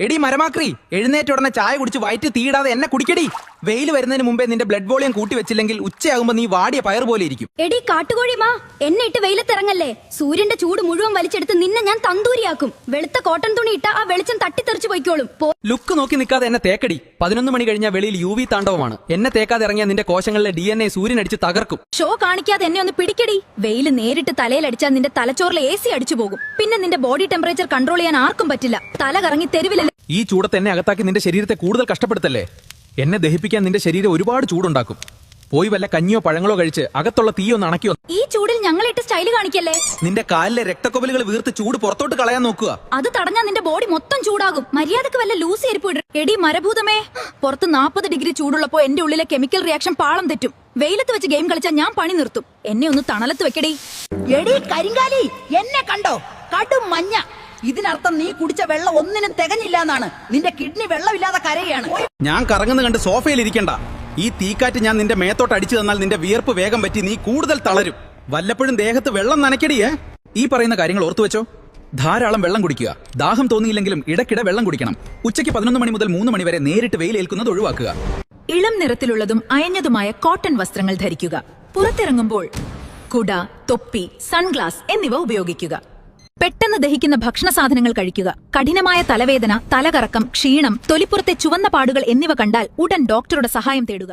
എടി മരമാക്രി, എഴുന്നേറ്റ ഉടനെ ചായ കുടിച്ച് വയറ്റ് തീടാതെ എന്നെ കുടിക്കടി. വെയിൽ വരുന്നതിന് മുമ്പേ നിന്റെ ബ്ലഡ് വോളിയം കൂട്ടി വെച്ചില്ലെങ്കിൽ ഉച്ചയാകുമ്പോ നീ വാടിയ പയർ പോലെ ഇരിക്കും. എടി കാട്ടുകോഴിമാ, എന്നെ ഇട്ട് വെയിലത്തിറങ്ങല്ലേ. സൂര്യന്റെ ചൂട് മുഴുവൻ വലിച്ചെടുത്ത് നിന്നെ ഞാൻ തന്തൂരിയാക്കും. വെളുത്ത കോട്ടൺ തുണി ഇട്ട ആ വെളിച്ചം തട്ടിത്തെറിച്ചു പോയിക്കോളും. ലുക്ക് നോക്കി നിൽക്കാതെ എന്നെ തേക്കടി. 11 മണി കഴിഞ്ഞാൽ വെളിയിൽ UV താണ്ഡവമാണ്. എന്നെ തേക്കാതെ ഇറങ്ങിയ നിന്റെ കോശങ്ങളിലെ DNA സൂര്യൻ അടിച്ച് തകർക്കും. ഷോ കാണിക്കാതെ എന്നെ ഒന്ന് പിടിക്കടി. വെയിൽ നേരിട്ട് തലയിലടിച്ചാൽ നിന്റെ തലച്ചോറിലെ AC അടിച്ചു പോകും. പിന്നെ നിന്റെ ബോഡി ടെമ്പറേച്ചർ കൺട്രോൾ ചെയ്യാൻ ആർക്കും പറ്റില്ല. തല കറങ്ങി തെരുവിലല്ലേ. ഈ ചൂടത്ത് എന്നെ അകത്താക്കി നിന്റെ ശരീരത്തെ കൂടുതൽ കഷ്ടപ്പെടുത്തല്ലേ. എന്നെ ദഹിപ്പിക്കാൻ നിന്റെ ശരീരം ഒരുപാട് ചൂടുണ്ടാക്കും. പോയി വല്ല കഞ്ഞിയോ പഴങ്ങളോ കഴിച്ച് അകത്തുള്ള തീയൊന്ന് അണക്കിയോ. ഈ ചൂടിൽ ഞങ്ങളിട്ട് സ്റ്റൈല് കാണിക്കല്ലേ. നിന്റെ കാലിലെ രക്തക്കൊവലുകൾ വീർത്ത് ചൂട് പുറത്തോട്ട് കളയാൻ നോക്കുക. അത് തടഞ്ഞാൽ നിന്റെ ബോഡി മൊത്തം ചൂടാകും. മര്യാദക്ക് വല്ല ലൂസ് ചെരുപ്പ് ഇടും. എടി മരഭൂതമേ, പുറത്ത് 40 ഡിഗ്രി ചൂടുള്ളപ്പോ എന്റെ ഉള്ളിലെ കെമിക്കൽ റിയാക്ഷൻ പാളം തെറ്റും. വെയിലത്ത് വെച്ച് ഗെയിം കളിച്ചാൽ ഞാൻ പണി നിർത്തും. എന്നെ ഒന്ന് തണലത്ത് വെക്കടി. എടി കരിങ്കാലി, എന്നെ കണ്ടോ? കടും മഞ്ഞ. ഇതിനർത്ഥം നീ കുടിച്ച വെള്ളം ഒന്നിനും തികഞ്ഞില്ല എന്നാണ്. നിന്റെ കിഡ്നി വെള്ളമില്ലാതെ കരയാണ്. ഞാൻ കറങ്ങുന്ന കണ്ട് സോഫയിൽ ഇരിക്കണ്ട. ഈ തീക്കാറ്റ് ഞാൻ നിന്റെ മേത്തോട്ട് അടിച്ചു തന്നാൽ നിന്റെ വിയർപ്പ് വേഗം പറ്റി നീ കൂടുതൽ തളരും. വല്ലപ്പോഴും ദേഹത്ത് വെള്ളം നനയ്ക്കടിയേ. ഈ പറയുന്ന കാര്യങ്ങൾ ഓർത്തു വെച്ചോ. ധാരാളം വെള്ളം കുടിക്കുക. ദാഹം തോന്നിയില്ലെങ്കിലും ഇടയ്ക്കിടെ വെള്ളം കുടിക്കണം. ഉച്ചയ്ക്ക് 11 മണി മുതൽ 3 മണി വരെ നേരിട്ട് വെയിലേൽക്കുന്നത് ഒഴിവാക്കുക. ഇളം നിറത്തിലുള്ളതും അയഞ്ഞതുമായ കോട്ടൺ വസ്ത്രങ്ങൾ ധരിക്കുക. പുറത്തിറങ്ങുമ്പോൾ കുട, തൊപ്പി, സൺഗ്ലാസ് എന്നിവ ഉപയോഗിക്കുക. പെട്ടെന്ന് ദഹിക്കുന്ന ഭക്ഷണ സാധനങ്ങൾ കഴിക്കുക. കഠിനമായ തലവേദന, തലകറക്കം, ക്ഷീണം, തൊലിപ്പുറത്തെ ചുവന്ന പാടുകൾ എന്നിവ കണ്ടാൽ ഉടൻ ഡോക്ടറുടെ സഹായം തേടുക.